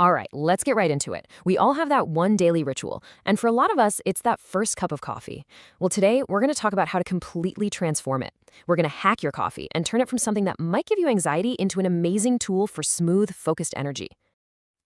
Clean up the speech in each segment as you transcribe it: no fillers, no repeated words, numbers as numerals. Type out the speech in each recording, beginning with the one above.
All right, let's get right into it. We all have that one daily ritual, and for a lot of us, it's that first cup of coffee. Well, today we're going to talk about how to completely transform it. We're going to hack your coffee and turn it from something that might give you anxiety into an amazing tool for smooth, focused energy.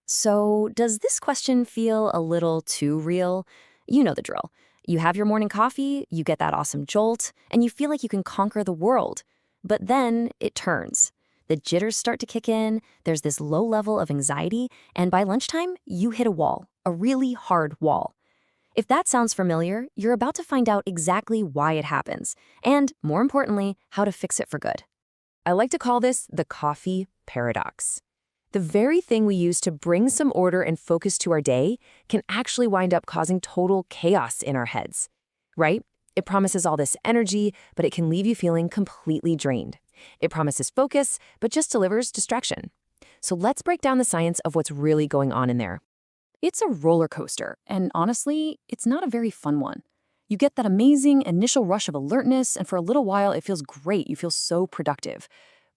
So, does this question feel a little too real? You know the drill. You have your morning coffee, you get that awesome jolt, and you feel like you can conquer the world. But then it turns. The jitters start to kick in, there's this low level of anxiety, and by lunchtime, you hit a wall, a really hard wall. If that sounds familiar, you're about to find out exactly why it happens, and more importantly, how to fix it for good. I like to call this the coffee paradox. The very thing we use to bring some order and focus to our day can actually wind up causing total chaos in our heads, right? It promises all this energy, but it can leave you feeling completely drained. It promises focus, but just delivers distraction. So let's break down the science of what's really going on in there. It's a roller coaster, and honestly, it's not a very fun one. You get that amazing initial rush of alertness, and for a little while, it feels great. You feel so productive.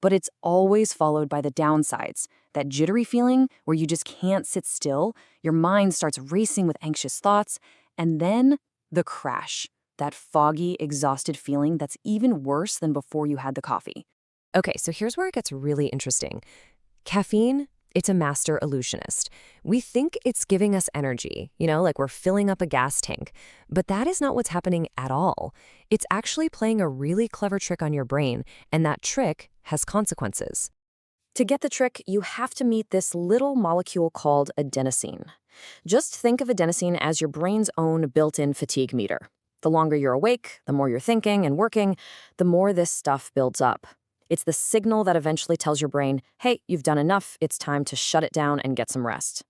But it's always followed by the downsides, that jittery feeling where you just can't sit still, your mind starts racing with anxious thoughts, and then the crash, that foggy, exhausted feeling that's even worse than before you had the coffee. Okay, so here's where it gets really interesting. Caffeine, it's a master illusionist. We think it's giving us energy, like we're filling up a gas tank. But that is not what's happening at all. It's actually playing a really clever trick on your brain, and that trick has consequences. To get the trick, you have to meet this little molecule called adenosine. Just think of adenosine as your brain's own built-in fatigue meter. The longer you're awake, the more you're thinking and working, the more this stuff builds up. It's the signal that eventually tells your brain, hey, you've done enough, it's time to shut it down and get some rest.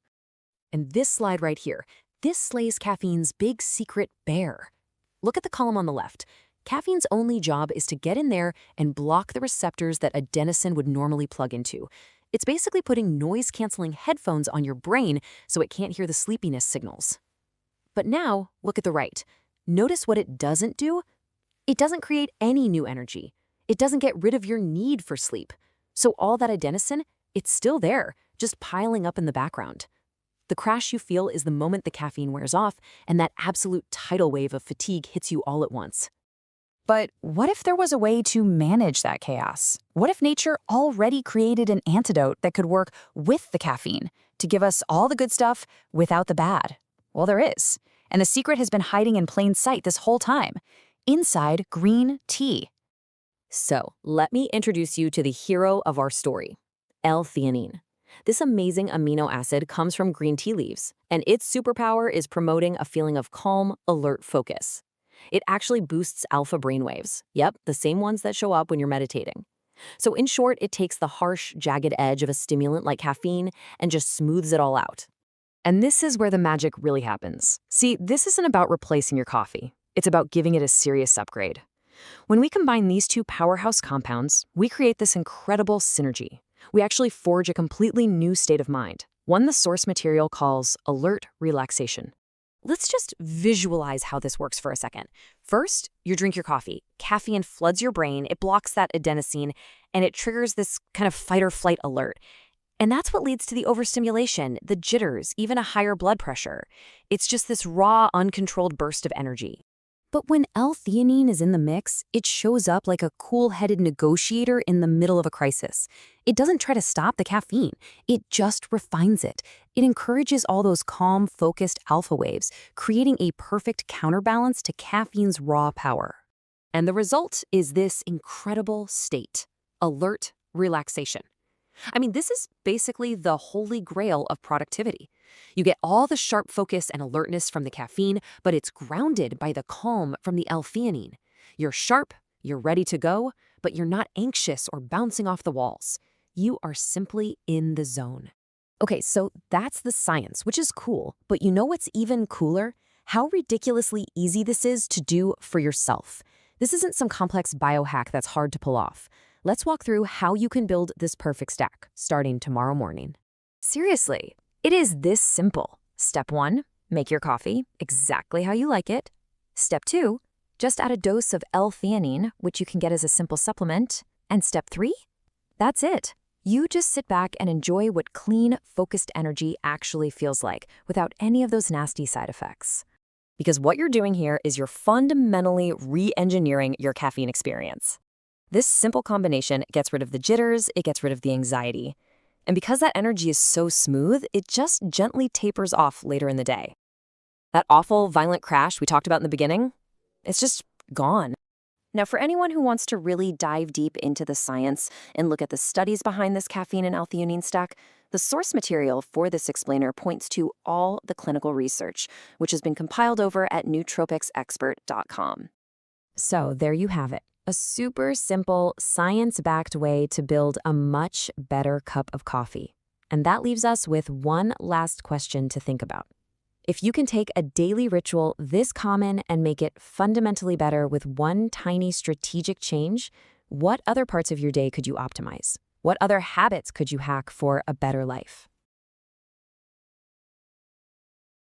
And this slide right here, this slays caffeine's big secret bare. Look at the column on the left. Caffeine's only job is to get in there and block the receptors that adenosine would normally plug into. It's basically putting noise-canceling headphones on your brain so it can't hear the sleepiness signals. But now, look at the right. Notice what it doesn't do? It doesn't create any new energy. It doesn't get rid of your need for sleep. So all that adenosine, it's still there, just piling up in the background. The crash you feel is the moment the caffeine wears off and that absolute tidal wave of fatigue hits you all at once. But what if there was a way to manage that chaos? What if nature already created an antidote that could work with the caffeine to give us all the good stuff without the bad? Well, there is. And the secret has been hiding in plain sight this whole time, inside green tea. So, let me introduce you to the hero of our story, L-Theanine. This amazing amino acid comes from green tea leaves, and its superpower is promoting a feeling of calm, alert focus. It actually boosts alpha brainwaves. Yep, the same ones that show up when you're meditating. So in short, it takes the harsh, jagged edge of a stimulant like caffeine and just smooths it all out. And this is where the magic really happens. See, this isn't about replacing your coffee. It's about giving it a serious upgrade. When we combine these two powerhouse compounds, we create this incredible synergy. We actually forge a completely new state of mind, one the source material calls alert relaxation. Let's just visualize how this works for a second. First, you drink your coffee. Caffeine floods your brain, it blocks that adenosine, and it triggers this kind of fight-or-flight alert. And that's what leads to the overstimulation, the jitters, even a higher blood pressure. It's just this raw, uncontrolled burst of energy. But when L-theanine is in the mix, it shows up like a cool-headed negotiator in the middle of a crisis. It doesn't try to stop the caffeine. It just refines it. It encourages all those calm, focused alpha waves, creating a perfect counterbalance to caffeine's raw power. And the result is this incredible state, alert relaxation. I mean, this is basically the holy grail of productivity. You get all the sharp focus and alertness from the caffeine, but it's grounded by the calm from the L-theanine. You're sharp, you're ready to go, but you're not anxious or bouncing off the walls. You are simply in the zone. Okay, so that's the science, which is cool, but you know what's even cooler? How ridiculously easy this is to do for yourself. This isn't some complex biohack that's hard to pull off. Let's walk through how you can build this perfect stack, starting tomorrow morning. Seriously, it is this simple. Step 1, make your coffee exactly how you like it. Step 2, just add a dose of L-theanine, which you can get as a simple supplement. And step 3, that's it. You just sit back and enjoy what clean, focused energy actually feels like without any of those nasty side effects. Because what you're doing here is you're fundamentally re-engineering your caffeine experience. This simple combination gets rid of the jitters, it gets rid of the anxiety. And because that energy is so smooth, it just gently tapers off later in the day. That awful, violent crash we talked about in the beginning, it's just gone. Now, for anyone who wants to really dive deep into the science and look at the studies behind this caffeine and L-Theanine stack, the source material for this explainer points to all the clinical research, which has been compiled over at nootropicsexpert.com. So there you have it, a super simple, science-backed way to build a much better cup of coffee. And that leaves us with one last question to think about. If you can take a daily ritual this common and make it fundamentally better with one tiny strategic change, what other parts of your day could you optimize? What other habits could you hack for a better life?